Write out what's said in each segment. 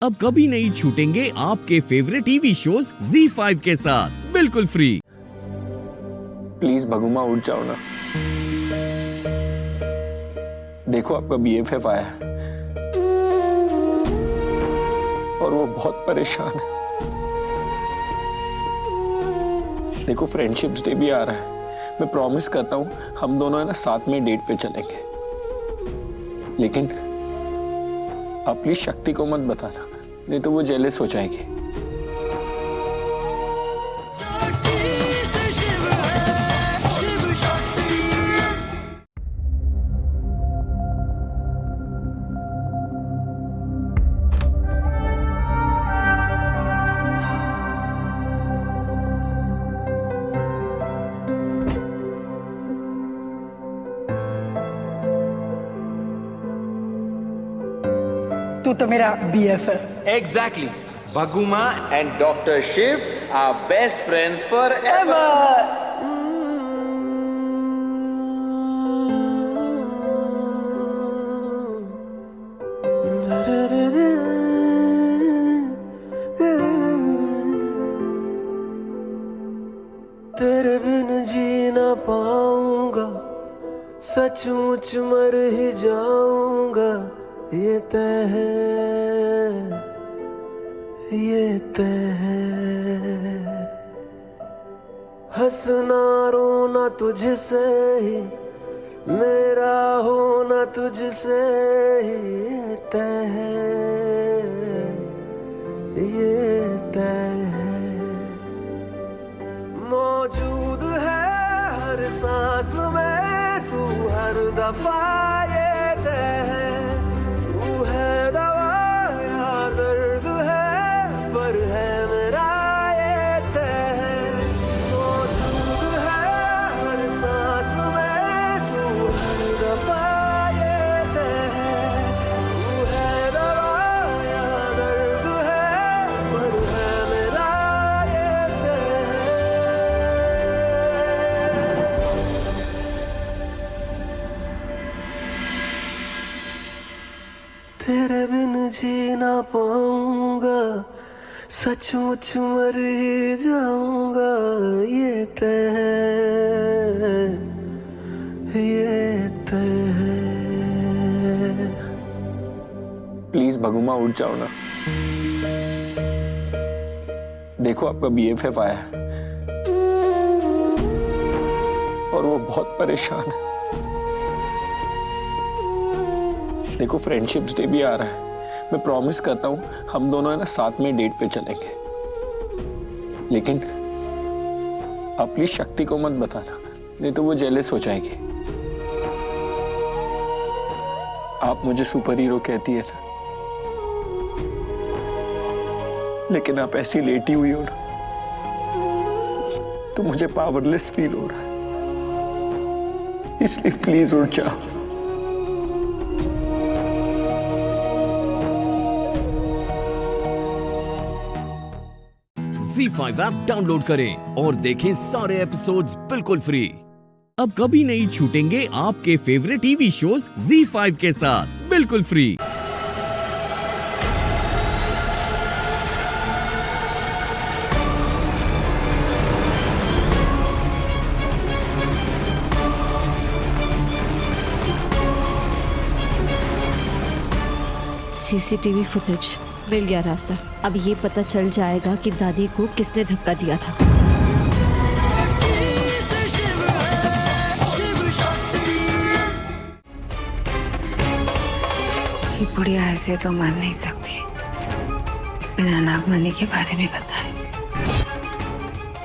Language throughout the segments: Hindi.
अब कभी नहीं छूटेंगे आपके फेवरेट टीवी शोज ZEE5 के साथ बिल्कुल फ्री। प्लीज भगुमा उठ जाओ ना। देखो आपका BFF आया है और वो बहुत परेशान है। देखो फ्रेंडशिप्स डे भी आ रहा है, मैं प्रॉमिस करता हूँ हम दोनों है ना साथ में डेट पे चलेंगे, लेकिन आप प्लीज शक्ति को मत बताना, नहीं तो वो जेलस हो जाएगी। तू तो मेरा BF है। Exactly. Bhaguma and Dr. Shiv are best friends forever. तेरे बिन जी ना पाऊंगा, सचमुच मर ही जाऊंगा, ये तय है, ये तय है। हंसना रोना तुझसे ही, मेरा होना तुझसे ही, ये तय है, ये तय है। मौजूद है हर सांस में तू, हर दफा ये तय है। तू है दवा या दर्द है, पर है मेरा ये तय है। मौजूद है हर सांस में तू, हर दफा ये तय है। तू है दवा या दर्द है, पर है मेरा ये तय है। तेरे बिन जी ना पाऊंगा, सचमुच मर ही जाऊंगा, ये तय है, ये तय है। प्लीज भगुमा उठ जाओ ना। देखो आपका BFF आया है और वो बहुत परेशान है। देखो फ्रेंडशिप्स डे भी आ रहा है, मैं प्रॉमिस करता हूँ हम दोनों है ना साथ में डेट पे चलेंगे, लेकिन आप प्लीज शक्ति को मत बताना, नहीं तो वो जेलस हो जाएगी। आप मुझे सुपर हीरो कहती है ना, लेकिन आप ऐसी लेटी हुई हो ना तो मुझे पावरलेस फील हो रहा है, इसलिए प्लीज उठ जाओ। ZEE5 ऐप डाउनलोड करें और देखें सारे एपिसोड्स बिल्कुल फ्री। अब कभी नहीं छूटेंगे आपके फेवरेट टीवी शोज ZEE5 के साथ बिल्कुल फ्री। CCTV फुटेज मिल गया रास्ता। अब ये पता चल जाएगा कि दादी को किसने धक्का दिया था। ये बुढ़िया ऐसे तो मर नहीं सकती बिना नागमणि के बारे में बताए।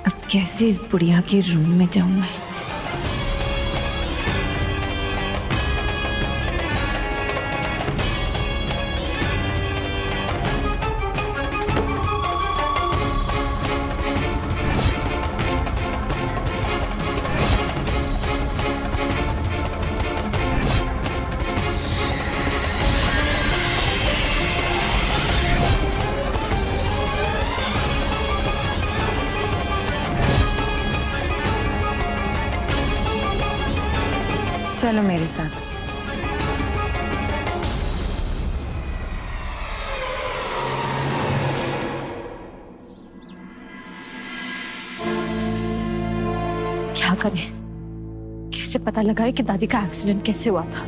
अब कैसे इस बुढ़िया के रूम में जाऊं मैं? चलो मेरे साथ। क्या करें, कैसे पता लगाए कि दादी का एक्सीडेंट कैसे हुआ था।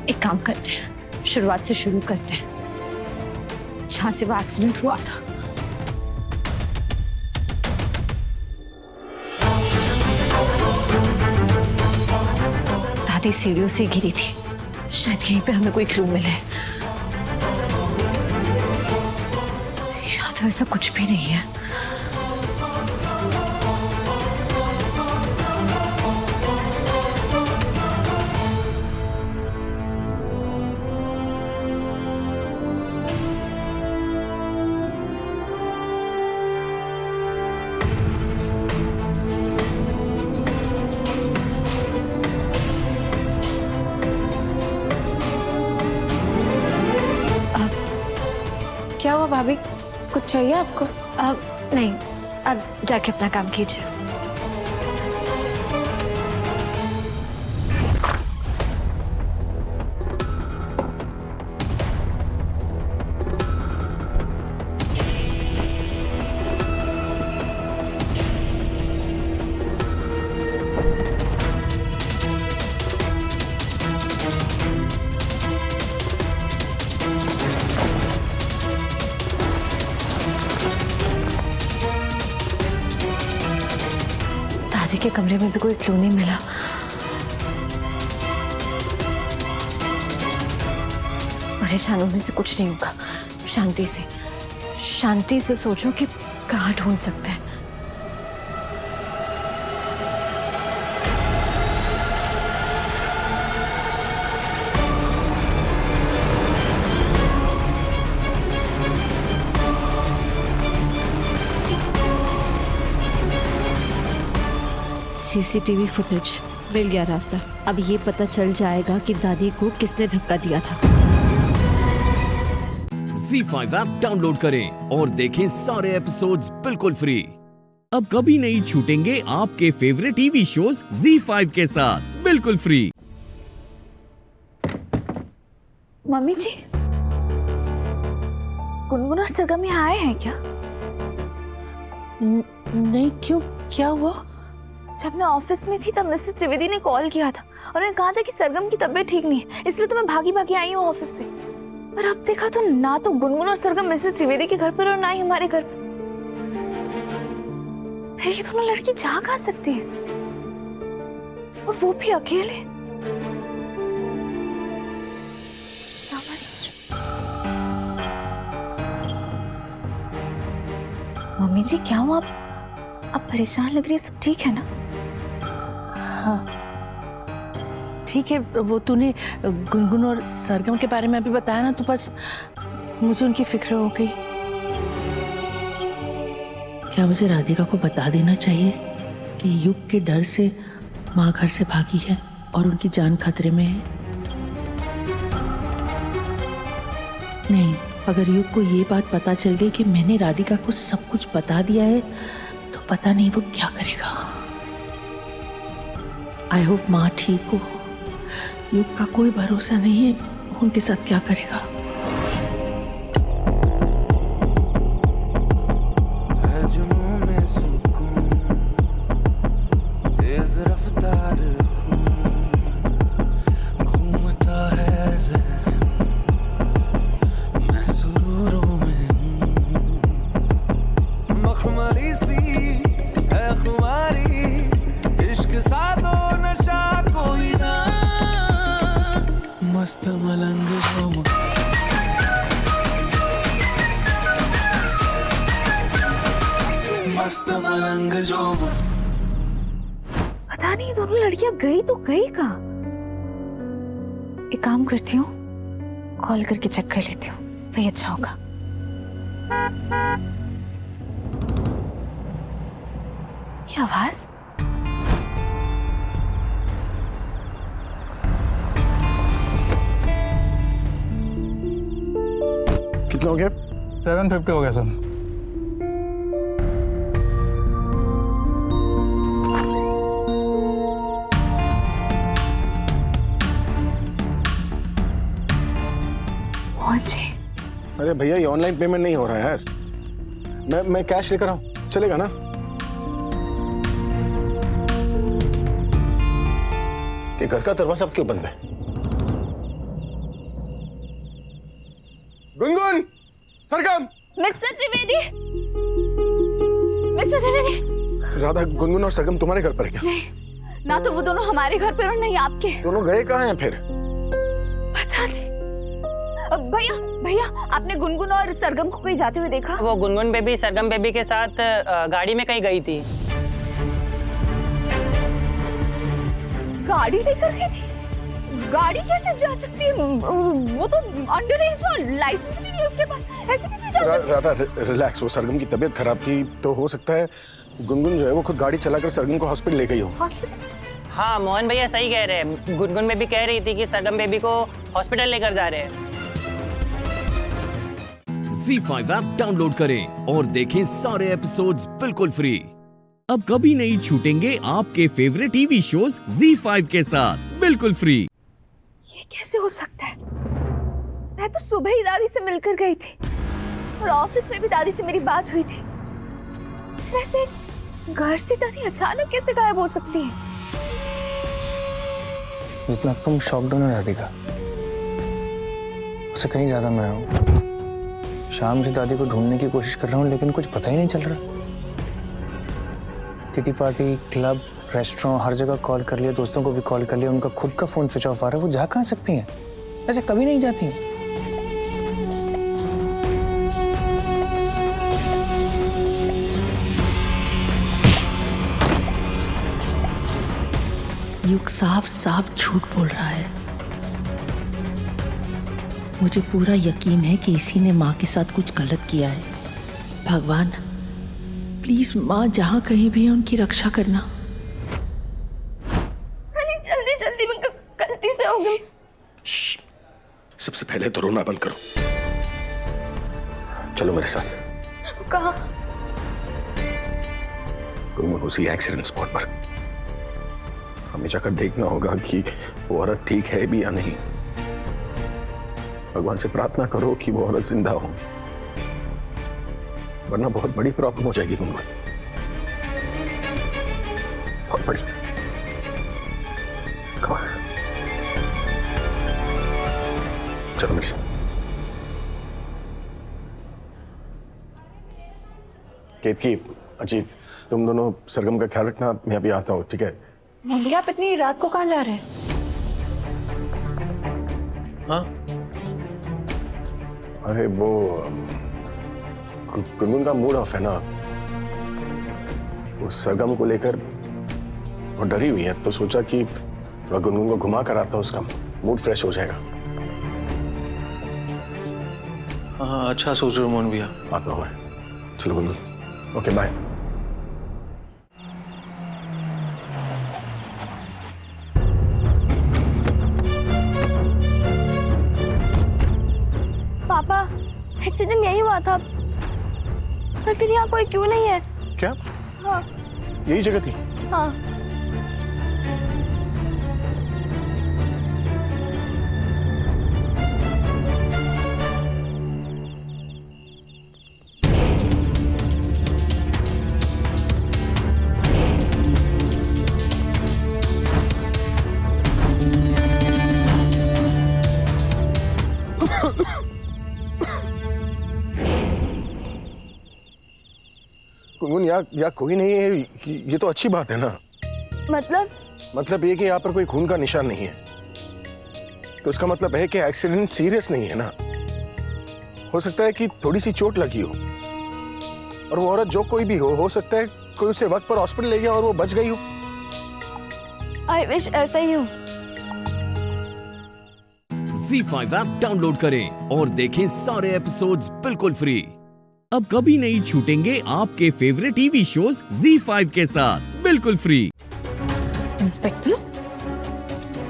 एक काम करते हैं, शुरुआत से शुरू करते हैं, जहां से वो एक्सीडेंट हुआ था। दादी सीढ़ियों से गिरी थी, शायद यहीं पे हमें कोई क्लू मिले। या तो ऐसा कुछ भी नहीं है। क्या हुआ भाभी, कुछ चाहिए आपको? अब नहीं, अब जाके अपना काम कीजिए। दादी के कमरे में भी कोई क्लू नहीं मिला। परेशान होने से कुछ नहीं होगा, शांति से सोचो कि कहाँ ढूंढ सकते हैं। सीसीटीवी फुटेज मिल गया रास्ता। अब ये पता चल जाएगा कि दादी को किसने धक्का दिया था। ZEE5 ऐप डाउनलोड करें और देखें सारे एपिसोड्स बिल्कुल फ्री। अब कभी नहीं छूटेंगे आपके फेवरेट टीवी शोज ZEE5 के साथ बिल्कुल फ्री। मम्मी जी, गुनगुन और सरगम यहाँ आए हैं क्या? नहीं, क्यों, क्या हुआ? जब मैं ऑफिस में थी तब मिसेस त्रिवेदी ने कॉल किया था और उन्होंने कहा था कि सरगम की तबीयत ठीक नहीं है, इसलिए तो मैं भागी आई हूँ ऑफिस से। पर अब देखा तो ना तो गुनगुन और सरगम मिसेस त्रिवेदी के घर पर और ना ही हमारे घर पर। फिर ये दोनों लड़की जा कहाँ सकती है, और वो भी अकेले? मम्मी जी क्या हुआ, आप परेशान लग रही है, सब ठीक है ना? हाँ ठीक है। वो तूने गुनगुन और सरगम के बारे में अभी बताया ना, तो बस मुझे उनकी फिक्र हो गई। क्या मुझे राधिका को बता देना चाहिए कि युग के डर से माँ घर से भागी है और उनकी जान खतरे में है? नहीं, अगर युग को ये बात पता चल गई कि मैंने राधिका को सब कुछ बता दिया है तो पता नहीं वो क्या करेगा। आई होप माँ ठीक हो। युग का कोई भरोसा नहीं है, उनके साथ क्या करेगा। मस्त मलंग झूम, मस्त मलंग झूम। पता नहीं दोनों लड़कियां गई तो गई कहाँ। एक काम करती हूँ, कॉल करके चेक कर लेती हूँ, वही अच्छा होगा। ये आवाज कितना हो गया? 750 हो गया सर। अरे भैया ये ऑनलाइन पेमेंट नहीं हो रहा है यार। मैं कैश लेकर आऊं, चलेगा ना? ये घर का दरवाजा अब क्यों बंद है? गुनगुन, सरगम, मिस्टर त्रिवेदी, मिस्टर त्रिवेदी। राधा, गुनगुन और सरगम तुम्हारे घर पर है क्या? नहीं, ना तो वो दोनों हमारे घर पर और नहीं आपके। दोनों गए कहाँ हैं फिर? पता नहीं। भैया भैया, आपने गुनगुन और सरगम को कहीं जाते हुए देखा? वो गुनगुन बेबी सरगम बेबी के साथ गाड़ी में कहीं गई थी। गाड़ी लेकर गई थी? गाड़ी कैसे जा सकती है? वो तो अंडर एज और लाइसेंस भी नहीं उसके पास, ऐसे कैसे जा सकती है? राधा रिलैक्स, वो सरगम की तबीयत खराब थी तो हो सकता है गुनगुन जो है वो खुद गाड़ी चलाकर सरगम को हॉस्पिटल ले गई हो। हॉस्पिटल? हाँ, मोहन भैया सही कह रहे हैं। गुनगुन बेबी कह रही थी कि सरगम बेबी को हॉस्पिटल लेकर जा रहे हैं। ZEE5 ऐप डाउनलोड करें और देखें सारे एपिसोड्स बिल्कुल फ्री। अब कभी नहीं छूटेंगे आपके फेवरेट टीवी शोज ZEE5 के साथ बिल्कुल फ्री। ये कैसे हो सकता है? मैं तो सुबह ही दादी से मिलकर गई थी और ऑफिस में भी दादी से मेरी बात हुई थी। वैसे घर से दादी अचानक कैसे गायब हो सकती है? जितना तुम शॉक्ड हो ना राधिका, उससे कहीं ज्यादा मैं हूँ। शाम से दादी को ढूंढने की कोशिश कर रहा हूँ लेकिन कुछ पता ही नहीं चल रहा। किटी पार्टी, क्लब, रेस्टोरेंट, हर जगह कॉल कर लिया, दोस्तों को भी कॉल कर लिया, उनका खुद का फोन स्विच ऑफ आ रहा है। वो जा कहाँ सकती हैं? ऐसे कभी नहीं जाती। युग साफ साफ झूठ बोल रहा है। मुझे पूरा यकीन है कि इसी ने माँ के साथ कुछ गलत किया है। भगवान प्लीज माँ जहाँ कहीं भी है उनकी रक्षा करना। जल्दी जल्दी में गलती से हो गई। सबसे पहले तो रोना बंद करो। चलो मेरे साथ। कहाँ? गुनगुन उसी एक्सीडेंट स्पॉट पर। हमें जाकर देखना होगा कि वो औरत ठीक है भी या नहीं। भगवान से प्रार्थना करो कि वो औरत जिंदा हो, वरना बहुत बड़ी प्रॉब्लम हो जाएगी गुनगुन, बहुत बड़ी। चलो मेरे साथ। केतकी, अजीत, तुम दोनों सरगम का ख्याल रखना, मैं अभी आता हूँ, ठीक है? भैया आप इतनी रात को कहाँ जा रहे हैं? हाँ, अरे वो गुनगुन का मूड ऑफ है ना, वो सरगम को लेकर वो डरी हुई है, तो सोचा कि थोड़ा गुनगुन को घुमा कर आता, उसका मूड फ्रेश हो जाएगा। हाँ, अच्छा सोच रहे हो मोहन भैया। आता हूँ मैं। चलो गुनगुन, ओके बाय। पापा, एक्सीडेंट यही हुआ था, पर फिर यहाँ कोई क्यों नहीं है? क्या? हाँ। यही जगह थी? हाँ। गुनगुन, यहाँ कोई नहीं है, ये तो अच्छी बात है ना। मतलब ये कि यहाँ पर कोई खून का निशान नहीं है, तो उसका मतलब है कि एक्सीडेंट सीरियस नहीं है ना। हो सकता है कि थोड़ी सी चोट लगी हो, और वो औरत जो कोई भी हो सकता है कोई उसे वक्त पर हॉस्पिटल ले गया और वो बच गई हो। आई विश ऐसा ही हो। ZEE5 ऐप डाउनलोड करें और देखें सारे एपिसोड्स बिल्कुल फ्री। अब कभी नहीं छूटेंगे आपके फेवरेट टीवी शोज ZEE5 के साथ बिल्कुल फ्री। इंस्पेक्टर,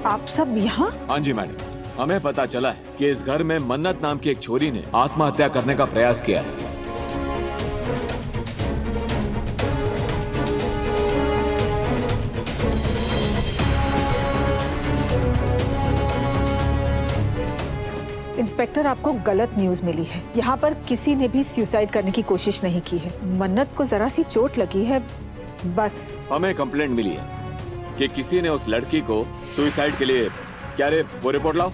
आप सब यहाँ? हाँ जी मैडम, हमें पता चला है कि इस घर में मन्नत नाम की एक छोरी ने आत्महत्या करने का प्रयास किया है। इंस्पेक्टर, आपको गलत न्यूज मिली है। यहाँ पर किसी ने भी सुसाइड करने की कोशिश नहीं की है। मन्नत को जरा सी चोट लगी है, बस। हमें कंप्लेंट मिली है कि किसी ने उस लड़की को सुसाइड के लिए, क्या रे वो रिपोर्ट लाओ।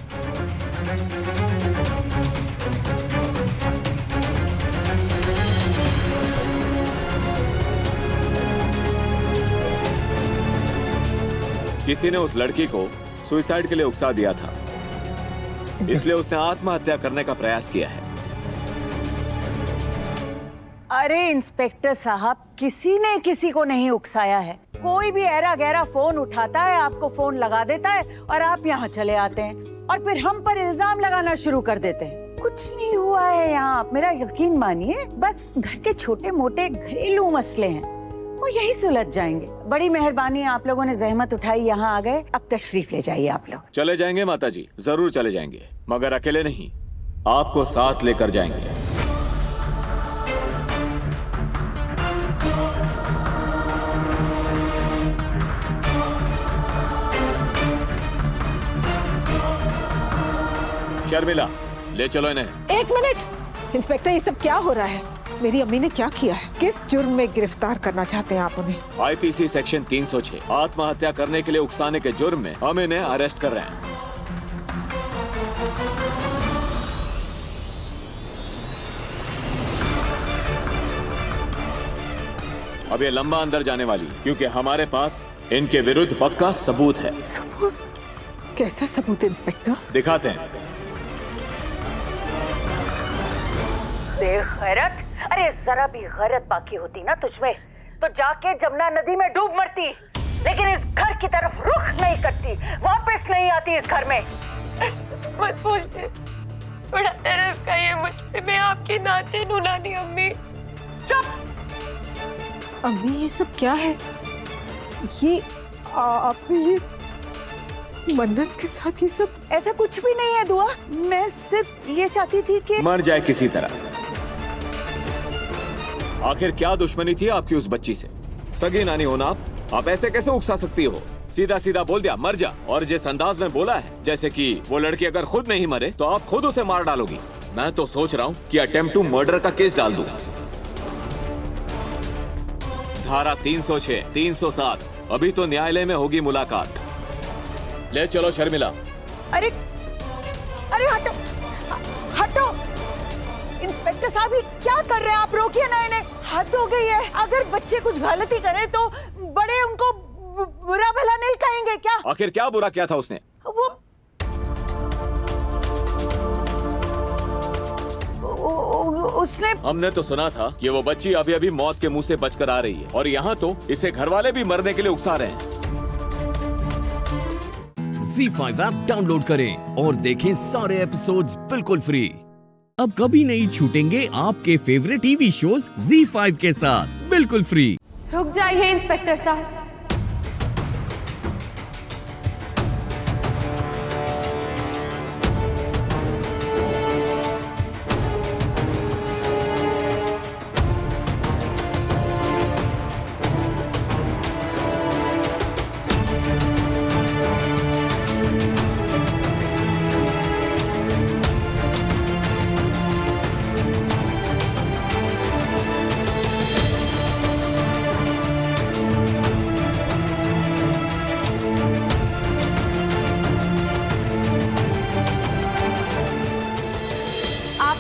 किसी ने उस लड़की को सुसाइड के लिए उकसा दिया था, इसलिए उसने आत्महत्या करने का प्रयास किया है। अरे इंस्पेक्टर साहब, किसी ने किसी को नहीं उकसाया है। कोई भी ऐरा गहरा फोन उठाता है, आपको फोन लगा देता है और आप यहाँ चले आते हैं और फिर हम पर इल्जाम लगाना शुरू कर देते हैं। कुछ नहीं हुआ है यहाँ, आप मेरा यकीन मानिए। बस घर के छोटे मोटे घरेलू मसले हैं, वो यही सुलझ जाएंगे। बड़ी मेहरबानी, आप लोगों ने जहमत उठाई, यहाँ आ गए। अब तशरीफ ले जाइए आप लोग। चले जाएंगे माता जी, जरूर चले जाएंगे, मगर अकेले नहीं, आपको साथ लेकर जाएंगे। शर्मिला, ले चलो इन्हें। एक मिनट इंस्पेक्टर, ये सब क्या हो रहा है? मेरी अम्मी ने क्या किया है? किस जुर्म में गिरफ्तार करना चाहते हैं आप उन्हें? आईपीसी सेक्शन 306 आत्महत्या करने के लिए उकसाने के जुर्म में हम इन्हें अरेस्ट कर रहे हैं। अब ये लंबा अंदर जाने वाली, क्योंकि हमारे पास इनके विरुद्ध पक्का सबूत है। सबूत? कैसा सबूत इंस्पेक्टर? दिखाते हैं। गैरत, अरे जरा भी गैरत बाकी होती ना तुझमें तो जाके जमुना नदी में डूब मरती, लेकिन इस घर की तरफ रुख नहीं करती, वापस नहीं आती इस घर में। मत बोलिए, बड़ा तरस का ये मुझ पे, मैं आपकी नाते नुनानी अम्मी। चुप। अम्मी, ये सब क्या है? ये आपने ये मन्नत के साथ ये सब? ऐसा कुछ भी नहीं है दुआ, मैं सिर्फ ये चाहती थी कि मर जाए किसी तरह। आखिर क्या दुश्मनी थी आपकी उस बच्ची से? सगी नानी हो ना आप ऐसे कैसे उकसा सकती हो? सीधा सीधा बोल दिया मर जा, और जिस अंदाज में बोला है जैसे कि वो लड़की अगर खुद नहीं मरे तो आप खुद उसे मार डालोगी। मैं तो सोच रहा हूँ कि अटेम्प्ट टू मर्डर का केस डाल दूं। धारा 306, 307, अभी तो न्यायालय में होगी मुलाकात। ले चलो शर्मिला। अरे अरे हटो हटो इंस्पेक्टर साहब, ये क्या कर रहे हैं आप? रोकिए ना इन्हें, हद हो गई है। अगर बच्चे कुछ गलती करें तो बड़े उनको बुरा भला नहीं कहेंगे क्या? आखिर क्या बुरा किया था उसने? उसने हमने तो सुना था कि वो बच्ची अभी अभी मौत के मुंह से बचकर आ रही है, और यहाँ तो इसे घर वाले भी मरने के लिए उकसा रहे हैं। ZEE5 ऐप डाउनलोड करें और देखें सारे एपिसोड्स बिल्कुल फ्री। अब कभी नहीं छूटेंगे आपके फेवरेट टीवी शोज ZEE5 के साथ बिल्कुल फ्री। रुक जाइए इंस्पेक्टर साहब,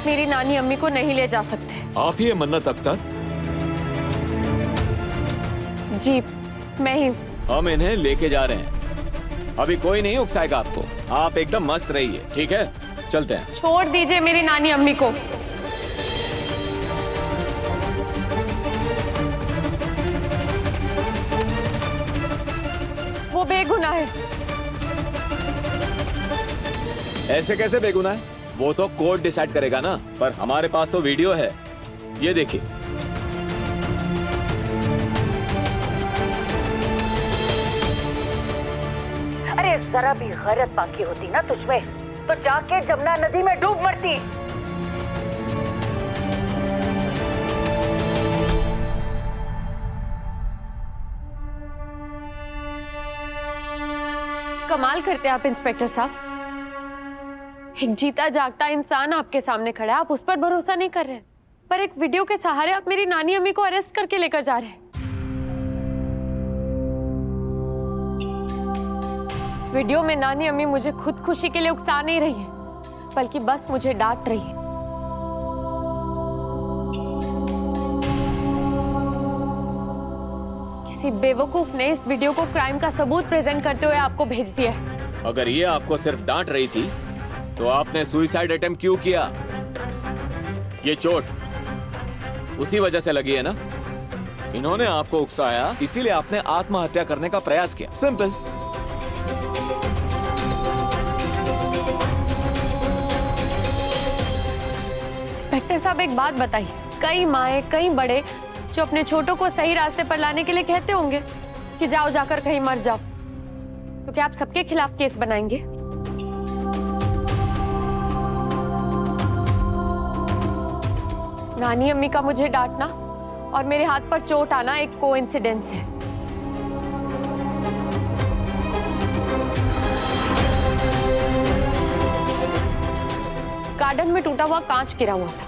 मेरी नानी अम्मी को नहीं ले जा सकते। आप ही है मन्नत अख्तर? जी मैं ही। हम इन्हें लेके जा रहे हैं, अभी कोई नहीं उकसाएगा आपको। आप एकदम मस्त रहिए, ठीक है? चलते हैं। छोड़ दीजिए मेरी नानी अम्मी को। वो बेगुनाह है। ऐसे कैसे बेगुनाह है? वो तो कोर्ट डिसाइड करेगा ना, पर हमारे पास तो वीडियो है, ये देखिए। अरे जरा भी गैरत बाकी होती ना तुझमें तो जाके जमुना नदी में डूब मरती। कमाल करते हैं आप इंस्पेक्टर साहब, एक जीता जागता इंसान आपके सामने खड़ा है, आप उस पर भरोसा नहीं कर रहे, पर एक वीडियो के सहारे आप मेरी नानी अम्मी को अरेस्ट करके लेकर जा रहे हैं। वीडियो में नानी अम्मी मुझे खुद खुशी के लिए उकसा नहीं रही है, बल्कि बस मुझे डांट रही है। किसी बेवकूफ ने इस वीडियो को क्राइम का सबूत प्रेजेंट करते हुए आपको भेज दिया है। अगर ये आपको सिर्फ डांट रही थी तो आपने सुसाइड अटेम्प्ट क्यों किया? ये चोट उसी वजह से लगी है ना? इन्होंने आपको उकसाया, इसीलिए आपने आत्महत्या करने का प्रयास किया। सिंपल। इंस्पेक्टर साहब, एक बात बताइए, कई माएं, कई बड़े जो अपने छोटों को सही रास्ते पर लाने के लिए कहते होंगे कि जाओ जाकर कहीं मर जाओ, तो क्या आप सबके खिलाफ केस बनाएंगे? नानी अम्मी का मुझे डांटना और मेरे हाथ पर चोट आना एक कोइंसिडेंस है। गार्डन में टूटा हुआ कांच गिरा हुआ था,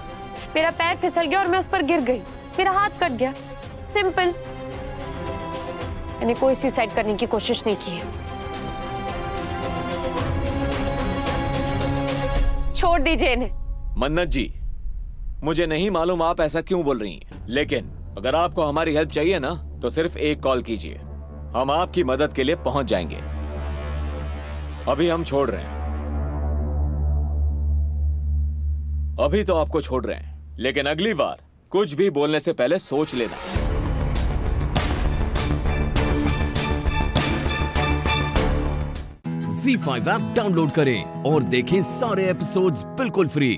मेरा पैर फिसल गया और मैं उस पर गिर गई, मेरा हाथ कट गया। सिंपल। मैंने कोई सुसाइड करने की कोशिश नहीं की है। छोड़ दीजिए इन्हें। मन्नत जी, मुझे नहीं मालूम आप ऐसा क्यों बोल रही हैं, लेकिन अगर आपको हमारी हेल्प चाहिए ना तो सिर्फ एक कॉल कीजिए, हम आपकी मदद के लिए पहुंच जाएंगे। अभी हम छोड़ रहे हैं, अभी तो आपको छोड़ रहे हैं, लेकिन अगली बार कुछ भी बोलने से पहले सोच लेना। ZEE5 ऐप डाउनलोड करें और देखें सारे एपिसोड्स बिल्कुल फ्री।